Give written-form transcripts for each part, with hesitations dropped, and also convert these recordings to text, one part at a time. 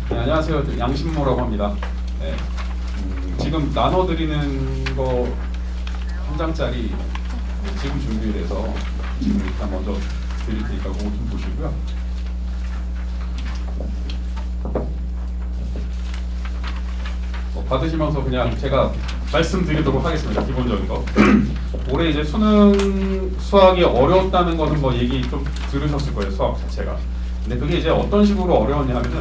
네, 안녕하세요. 양신모라고 합니다. 네, 지금 나눠드리는 거 한 장짜리 지금 준비돼서 지금 일단 먼저 드릴 테니까 그거 좀 보시고요. 받으시면서 그냥 제가 말씀드리도록 하겠습니다. 기본적인 거. 올해 이제 수능 수학이 어려웠다는 거는 뭐 얘기 좀 들으셨을 거예요. 수학 자체가. 근데 그게 이제 어떤 식으로 어려웠냐 하면은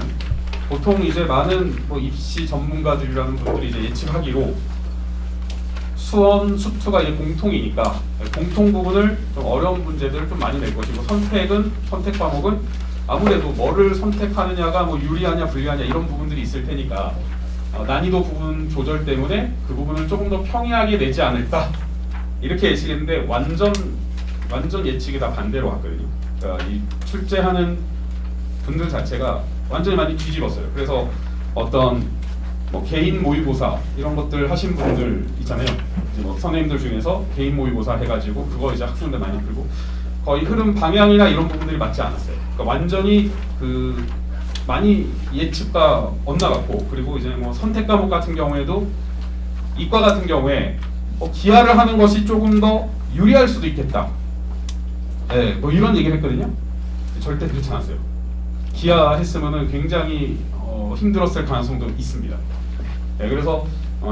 보통 이제 많은 뭐 입시 전문가들이라는 분들이 이제 예측하기로 수원, 수투가 이제 공통이니까 공통 부분을 좀 어려운 문제들을 좀 많이 낼 것이고 선택 과목은 아무래도 뭐를 선택하느냐가 뭐 유리하냐 불리하냐 이런 부분들이 있을 테니까 난이도 부분 조절 때문에 그 부분을 조금 더 평이하게 내지 않을까 이렇게 예측했는데 완전 예측이 다 반대로 갔거든요. 그러니까 이 출제하는 분들 자체가 완전히 많이 뒤집었어요. 그래서 어떤 뭐 개인 모의고사 이런 것들 하신 분들 있잖아요. 이제 뭐 선생님들 중에서 개인 모의고사 해가지고 그거 이제 학생들 많이 풀고 거의 흐름 방향이나 이런 부분들이 맞지 않았어요. 그러니까 완전히 그 많이 예측과 엇나갔고, 그리고 이제 뭐 선택 과목 같은 경우에도 이과 같은 경우에 기하를 하는 것이 조금 더 유리할 수도 있겠다. 네, 뭐 이런 얘기를 했거든요. 절대 그렇지 않았어요. 기하 했으면은 굉장히 힘들었을 가능성도 있습니다. 네, 그래서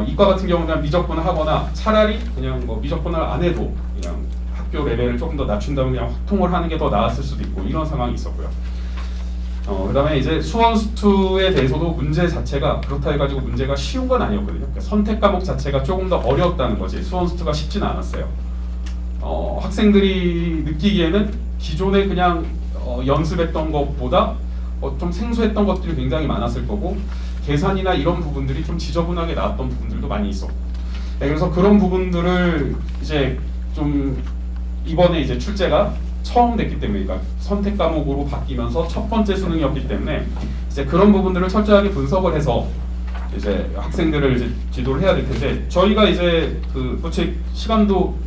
이과 같은 경우는 그냥 미적분을 하거나 차라리 그냥 뭐 미적분을 안 해도 그냥 학교 레벨을 조금 더 낮춘다면 그냥 확통을 하는 게 더 나았을 수도 있고 이런 상황이 있었고요. 그다음에 이제 수원 수투에 대해서도 문제 자체가 그렇다 해가지고 문제가 쉬운 건 아니었거든요. 그러니까 선택 과목 자체가 조금 더 어려웠다는 거지. 수원 수투가 쉽지는 않았어요. 학생들이 느끼기에는 기존에 그냥 연습했던 것보다 좀 생소했던 것들이 굉장히 많았을 거고 계산이나 이런 부분들이 좀 지저분하게 나왔던 부분들도 많이 있었고. 네, 그래서 그런 부분들을 이제 좀 이번에 이제 출제가 처음 됐기 때문에, 그러니까 선택 과목으로 바뀌면서 첫 번째 수능이었기 때문에 이제 그런 부분들을 철저하게 분석을 해서 이제 학생들을 이제 지도를 해야 될 텐데, 저희가 이제 그 도대체 시간도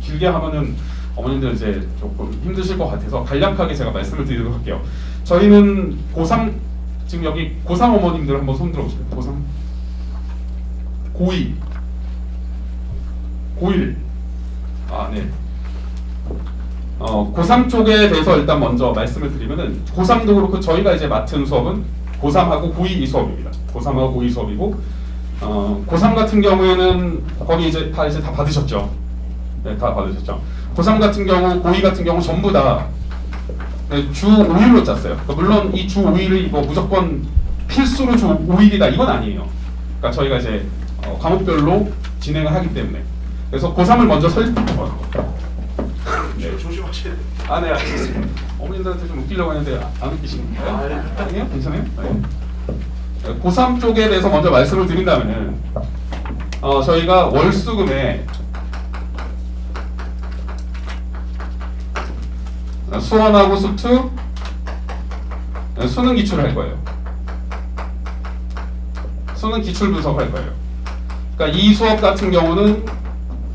길게 하면은 어머님들 이제 조금 힘드실 것 같아서 간략하게 제가 말씀을 드리도록 할게요. 저희는 고3 지금 여기 고3 어머님들 한번 손 들어보세요. 고3 고2 고1 네. 고3 쪽에 대해서 일단 먼저 말씀을 드리면은 고3도 그렇고 저희가 이제 맡은 수업은 고3하고 고2 수업입니다. 고3하고 고2 수업이고 고3 같은 경우에는 거기 이제 다 받으셨죠? 네, 다 받으셨죠? 고3 같은 경우, 고2 같은 경우 전부 다 주 5일로 짰어요. 그러니까 물론 이 주 5일이 뭐 무조건 필수로 주 5일이다 이건 아니에요. 그러니까 저희가 이제 과목별로 진행을 하기 때문에. 그래서 고3을 먼저 네. 조심하셔야 돼요. 네, 알겠습니다. 어머님들한테 좀 웃기려고 했는데 안 웃기십니까? 아니에요? 괜찮아요? 네. 고3 쪽에 대해서 먼저 말씀을 드린다면은 저희가 월수금에 수원하고 수투 수능 기출을 할 거예요. 수능 기출 분석을 할 거예요. 그러니까 이 수업 같은 경우는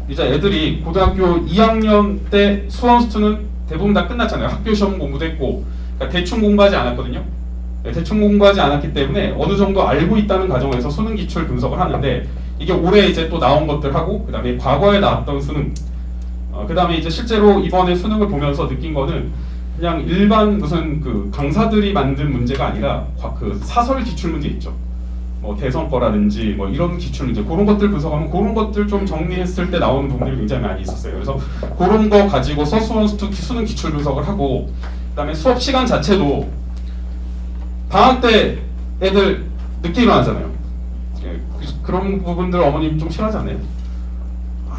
이제 애들이 고등학교 2학년 때 수원 수투는 대부분 다 끝났잖아요. 학교 시험 공부도 했고, 그러니까 대충 공부하지 않았거든요. 대충 공부하지 않았기 때문에 어느 정도 알고 있다는 과정에서 수능 기출 분석을 하는데, 이게 올해 이제 또 나온 것들하고 그다음에 과거에 나왔던 수능, 그다음에 이제 실제로 이번에 수능을 보면서 느낀 거는 그냥 일반 무슨 그 강사들이 만든 문제가 아니라 그 사설 기출 문제 있죠. 뭐 대선 거라든지 뭐 이런 기출 문제, 그런 것들 분석하면 그런 것들 좀 정리했을 때 나오는 부분들이 굉장히 많이 있었어요. 그래서 그런 거 가지고서 수능 기출 분석을 하고, 그다음에 수업 시간 자체도 방학 때 애들 늦게 일어나잖아요. 그런 부분들 어머님 좀 싫어하지 않아요?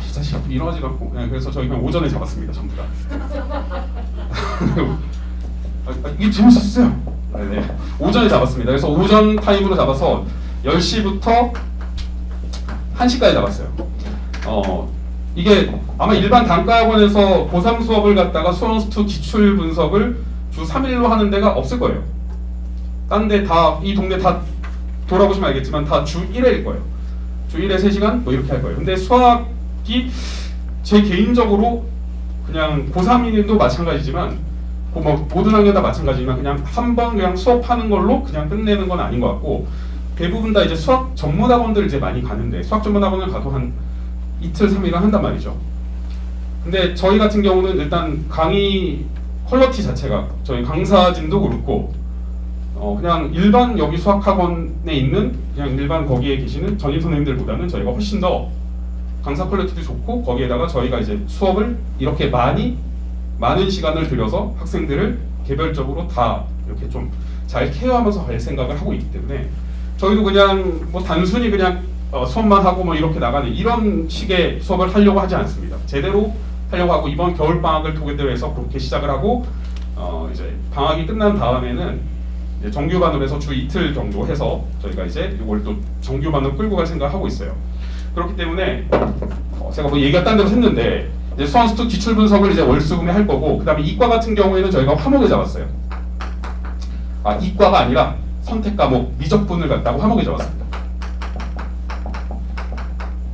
이 자식 일어나지 않고. 그래서 저희 그냥 오전에 잡았습니다, 전부 다. 이게 재밌었어요. 네. 오전에 잡았습니다. 그래서 오전 타임으로 잡아서 10시부터 1시까지 잡았어요. 이게 아마 일반 단과학원에서 고3 수업을 갖다가 수원 수투 기출 분석을 주 3일로 하는 데가 없을 거예요. 딴 데 다, 이 동네 다 돌아보시면 알겠지만 다 주 1회일 거예요. 주 1회 3시간 뭐 이렇게 할 거예요. 근데 수학이 제 개인적으로 그냥 고3인도 마찬가지지만 뭐 모든 학년 다 마찬가지지만 그냥 한 번 그냥 수업하는 걸로 그냥 끝내는 건 아닌 것 같고, 대부분 다 이제 수학 전문 학원들 이제 많이 가는데, 수학 전문 학원을 가도 한 이틀 3일은 한단 말이죠. 근데 저희 같은 경우는 일단 강의 퀄리티 자체가 저희 강사진도 그렇고 그냥 일반 여기 수학학원에 있는 그냥 일반 거기에 계시는 전임 선생님들보다는 저희가 훨씬 더 강사 퀄리티도 좋고, 거기에다가 저희가 이제 수업을 이렇게 많은 시간을 들여서 학생들을 개별적으로 다 이렇게 좀 잘 케어하면서 갈 생각을 하고 있기 때문에, 저희도 그냥 뭐 단순히 그냥 수업만 하고 뭐 이렇게 나가는 이런 식의 수업을 하려고 하지 않습니다. 제대로 하려고 하고, 이번 겨울 방학을 토대로 해서 그렇게 시작을 하고, 이제 방학이 끝난 다음에는 이제 정규반으로 해서 주 이틀 정도 해서 저희가 이제 이걸 또 정규반으로 끌고 갈 생각을 하고 있어요. 그렇기 때문에 제가 뭐 얘기가 딴 데로 했는데, 이제 수학수투 기출 분석을 이제 월수금에 할 거고, 그 다음에 이과 같은 경우에는 저희가 화목에 잡았어요. 이과가 아니라 선택 과목 미적분을 갖다고 화목에 잡았습니다.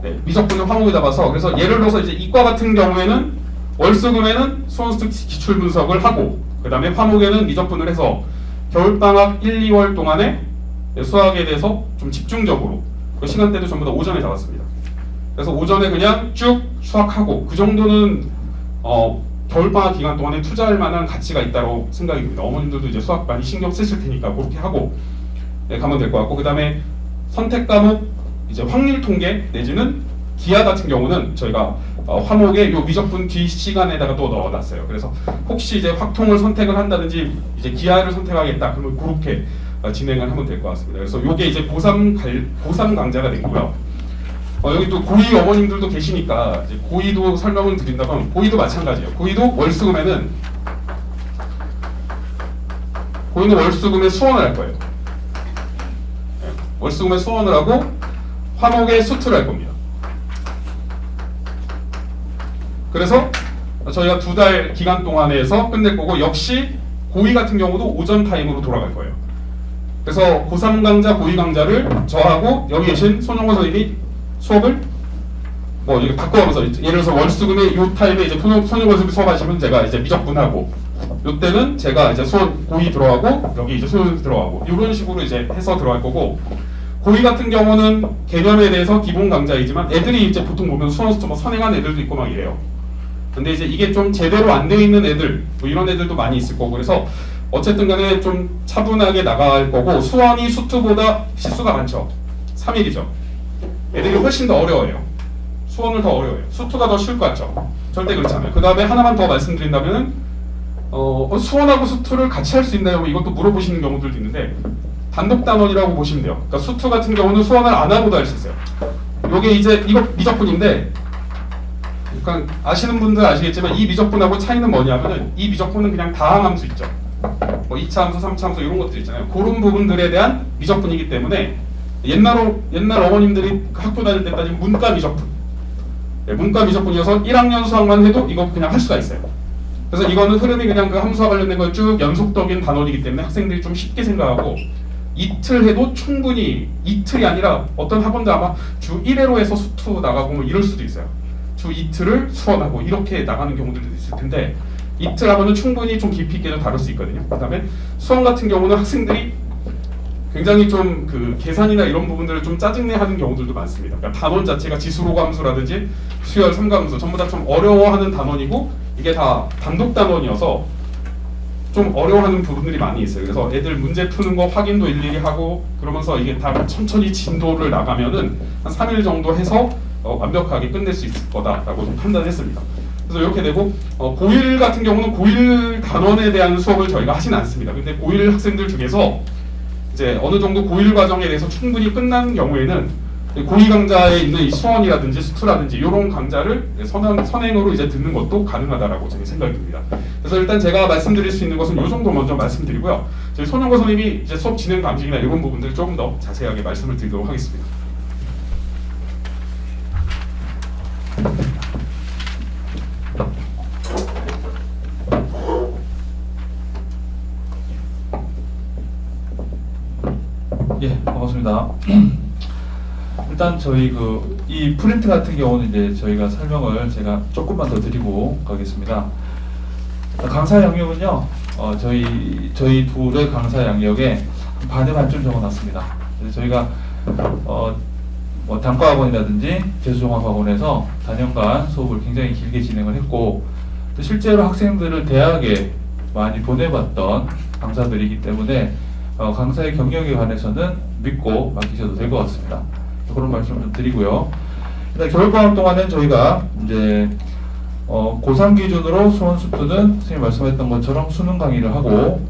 네, 미적분을 화목에 잡아서, 그래서 예를 들어서 이제 이과 같은 경우에는 월수금에는 수학수투 기출 분석을 하고, 그 다음에 화목에는 미적분을 해서 겨울방학 1, 2월 동안에 수학에 대해서 좀 집중적으로, 그 시간대도 전부 다 오전에 잡았습니다. 그래서 오전에 그냥 쭉 수학하고, 그 정도는 겨울방학 기간 동안에 투자할 만한 가치가 있다고 생각이 듭니다. 어머님들도 이제 수학 많이 신경 쓰실 테니까 그렇게 하고 가면 될 것 같고, 그 다음에 선택 과목 이제 확률 통계 내지는 기하 같은 경우는 저희가 화목에 요 미적분 뒤 시간에다가 또 넣어놨어요. 그래서 혹시 이제 확통을 선택을 한다든지 이제 기하를 선택하겠다 그러면 그렇게 진행을 하면 될 것 같습니다. 그래서 요게 이제 고3 강좌가 된 거고요. 여기 또 고2 어머님들도 계시니까 이제 고2도 설명을 드린다면, 고2도 마찬가지예요. 고2도 월수금에 수원을 할 거예요. 네, 월수금에 수원을 하고 화목에 수투를 할 겁니다. 그래서 저희가 2달 기간 동안에서 끝낼 거고, 역시 고2 같은 경우도 오전 타임으로 돌아갈 거예요. 그래서 고3 강좌, 고2 강좌를 저하고 여기 계신 손영호 선생님이 수업을 뭐 이렇게 바꿔가면서, 예를 들어서 월수금에 요 타임에 이제 손영호 선생님이 수업하시면 제가 이제 미적분하고, 요 때는 제가 이제 수원 고2 들어가고 여기 이제 수원 들어가고, 이런 식으로 이제 해서 들어갈 거고, 고2 같은 경우는 개념에 대해서 기본 강좌이지만 애들이 이제 보통 보면 수원수투 뭐 선행한 애들도 있고 막 이래요. 근데 이제 이게 좀 제대로 안 되어 있는 애들, 뭐 이런 애들도 많이 있을 거고, 그래서 어쨌든 간에 좀 차분하게 나갈 거고, 수원이 수투보다 실수가 많죠. 3일이죠. 애들이 훨씬 더 어려워요. 수원을 더 어려워요. 수투가 더 쉬울 것 같죠? 절대 그렇지 않아요. 그 다음에 하나만 더 말씀드린다면은 수원하고 수투를 같이 할 수 있나요? 이것도 물어보시는 경우들도 있는데, 단독 단원이라고 보시면 돼요. 그러니까 수투 같은 경우는 수원을 안 하고도 할 수 있어요. 요게 이제 이거 미적분인데, 그러니까 아시는 분들 아시겠지만 이 미적분하고 차이는 뭐냐면은, 이 미적분은 그냥 다항함수 있죠. 뭐 2차 함수, 3차 함수 이런 것들 있잖아요. 그런 부분들에 대한 미적분이기 때문에 옛날 어머님들이 학교 다닐 때 따진 문과 미적분, 문과 미적분이어서 1학년 수학만 해도 이거 그냥 할 수가 있어요. 그래서 이거는 흐름이 그냥 그 함수와 관련된 걸 쭉 연속적인 단원이기 때문에 학생들이 좀 쉽게 생각하고, 이틀 해도 충분히, 이틀이 아니라 어떤 학원들 아마 주 1회로 해서 수투 나가고 뭐 이럴 수도 있어요. 주 이틀을 수원하고 이렇게 나가는 경우들도 있을 텐데, 이틀 하면은 충분히 좀 깊이 있게 좀 다룰 수 있거든요. 그 다음에 수원 같은 경우는 학생들이 굉장히 좀 그 계산이나 이런 부분들을 좀 짜증내하는 경우들도 많습니다. 그러니까 단원 자체가 지수로가 함수라든지 수열 삼각함수 전부 다 좀 어려워하는 단원이고, 이게 다 단독 단원이어서 좀 어려워하는 부분들이 많이 있어요. 그래서 애들 문제 푸는 거 확인도 일일이 하고, 그러면서 이게 다 천천히 진도를 나가면은 한 3일 정도 해서 완벽하게 끝낼 수 있을 거다라고 좀 판단했습니다. 그래서 이렇게 되고, 고1 같은 경우는 고1 단원에 대한 수업을 저희가 하진 않습니다. 근데 고1 학생들 중에서 이제 어느 정도 고1 과정에 대해서 충분히 끝난 경우에는 고2 강좌에 있는 이 수원이라든지 수투라든지 이런 강좌를 선행으로 이제 듣는 것도 가능하다라고 저는 생각이 듭니다. 그래서 일단 제가 말씀드릴 수 있는 것은 이 정도 먼저 말씀드리고요. 저희 손영거 선생님이 이제 수업 진행 방식이나 이런 부분들 조금 더 자세하게 말씀을 드리도록 하겠습니다. 예, 반갑습니다. 일단 저희 이 프린트 같은 경우는 이제 저희가 설명을 제가 조금만 더 드리고 가겠습니다. 강사 영역은요, 저희 둘의 강사 양력에 반의 반쯤 적어놨습니다. 그래서 저희가 뭐 단과학원이라든지 재수종합학원에서 4년간 수업을 굉장히 길게 진행을 했고, 또 실제로 학생들을 대학에 많이 보내봤던 강사들이기 때문에 강사의 경력에 관해서는 믿고 맡기셔도 될 것 같습니다. 그런 말씀을 좀 드리고요. 일단 겨울방학 동안은 저희가 이제 고3 기준으로 수원수투는 선생님 말씀하셨던 것처럼 수능 강의를 하고,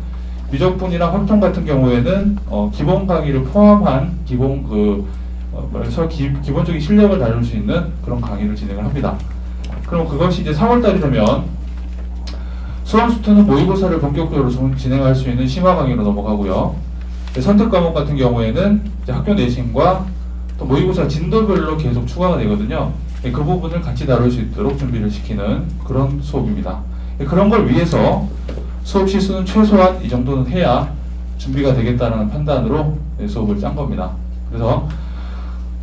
미적분이나 확통 같은 경우에는 기본 강의를 포함한 기본 기본적인 실력을 다룰 수 있는 그런 강의를 진행을 합니다. 그럼 그것이 이제 3월달이 되면 수원수투는 모의고사를 본격적으로 진행할 수 있는 심화 강의로 넘어가고요. 선택 과목 같은 경우에는 이제 학교 내신과 또 모의고사 진도별로 계속 추가가 되거든요. 그 부분을 같이 다룰 수 있도록 준비를 시키는 그런 수업입니다. 그런 걸 위해서 수업 시수는 최소한 이 정도는 해야 준비가 되겠다는 판단으로 수업을 짠 겁니다. 그래서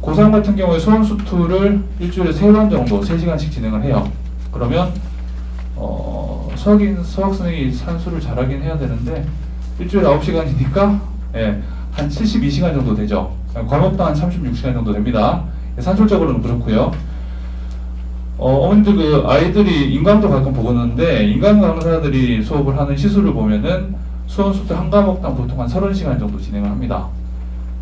고3 같은 경우에 수원수투를 일주일에 3번 정도 3시간씩 진행을 해요. 그러면 수학생이 산수를 잘하긴 해야 되는데 일주일에 9시간이니까 한 72시간 정도 되죠. 과목당 한 36시간 정도 됩니다. 산술적으로는 그렇고요. 어머님들 그 아이들이 인강도 가끔 보고는데, 인강 강사들이 수업을 하는 시수를 보면은 수원수투 한 과목당 보통 한 30시간 정도 진행을 합니다.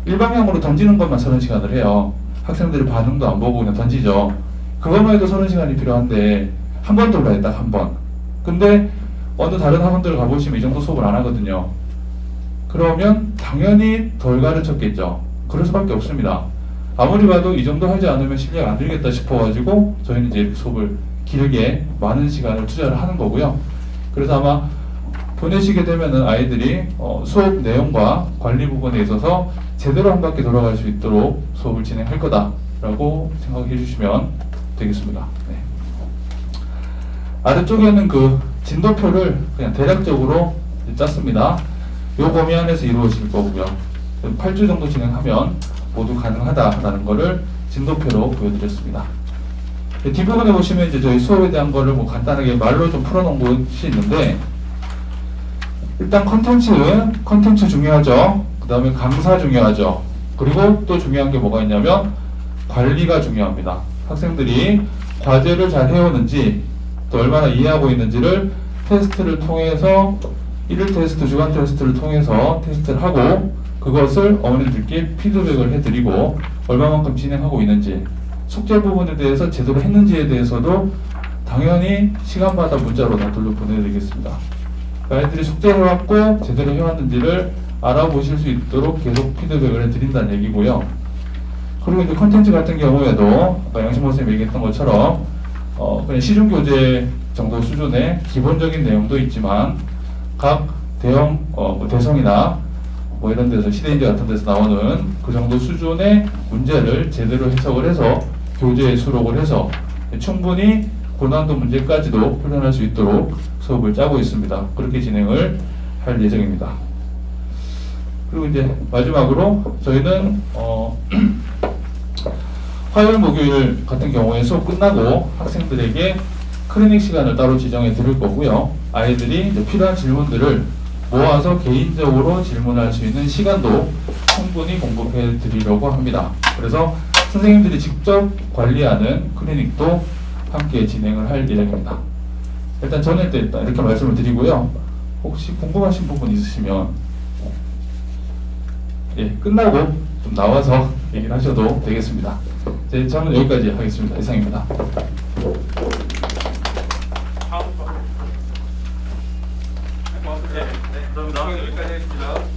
일방향으로 던지는 것만 30시간을 해요. 학생들이 반응도 안 보고 그냥 던지죠. 그것만 해도 30시간이 필요한데 한 번 돌아야 딱 한 번. 근데 어느 다른 학원들 가보시면 이 정도 수업을 안 하거든요. 그러면 당연히 덜 가르쳤겠죠. 그럴 수밖에 없습니다. 아무리 봐도 이 정도 하지 않으면 실력 안 들겠다 싶어가지고 저희는 이제 수업을 길게 많은 시간을 투자를 하는 거고요. 그래서 아마 보내시게 되면은 아이들이 수업 내용과 관리 부분에 있어서 제대로 한 바퀴 돌아갈 수 있도록 수업을 진행할 거다라고 생각해 주시면 되겠습니다. 네. 아래쪽에는 그 진도표를 그냥 대략적으로 짰습니다. 요 범위 안에서 이루어질 거고요. 8주 정도 진행하면 모두 가능하다라는 거를 진도표로 보여드렸습니다. 뒷부분에 보시면 이제 저희 수업에 대한 거를 뭐 간단하게 말로 좀 풀어놓은 것이 있는데, 일단 컨텐츠 중요하죠. 그 다음에 강사 중요하죠. 그리고 또 중요한 게 뭐가 있냐면 관리가 중요합니다. 학생들이 과제를 잘 해오는지 또 얼마나 이해하고 있는지를 테스트를 통해서 1일 테스트, 주간 테스트를 통해서 테스트를 하고, 그것을 어머님들께 피드백을 해드리고 얼마만큼 진행하고 있는지, 숙제 부분에 대해서 제대로 했는지에 대해서도 당연히 시간마다 문자로 다 돌려보내드리겠습니다. 아이들이 숙제해왔고 제대로 해왔는지를 알아보실 수 있도록 계속 피드백을 해드린다는 얘기고요. 그리고 이제 컨텐츠 같은 경우에도 아까 양심호 선생님이 얘기했던 것처럼 그냥 시중교재 정도 수준의 기본적인 내용도 있지만, 각 대형 대성이나 뭐 이런 데서 시대인재 같은 데서 나오는 그 정도 수준의 문제를 제대로 해석을 해서 교재에 수록을 해서 충분히 고난도 문제까지도 풀어낼 수 있도록 수업을 짜고 있습니다. 그렇게 진행을 할 예정입니다. 그리고 이제 마지막으로 저희는 화요일, 목요일 같은 경우에 수업 끝나고 학생들에게 클리닉 시간을 따로 지정해 드릴 거고요. 아이들이 이제 필요한 질문들을 모아서 개인적으로 질문할 수 있는 시간도 충분히 공급해 드리려고 합니다. 그래서 선생님들이 직접 관리하는 클리닉도 함께 진행을 할 예정입니다. 일단 저는 일단 이렇게 말씀을 드리고요. 혹시 궁금하신 부분 있으시면 끝나고 좀 나와서 얘기를 하셔도 되겠습니다. 저는 여기까지 하겠습니다. 이상입니다. 그럼 여기까지 하겠습니다.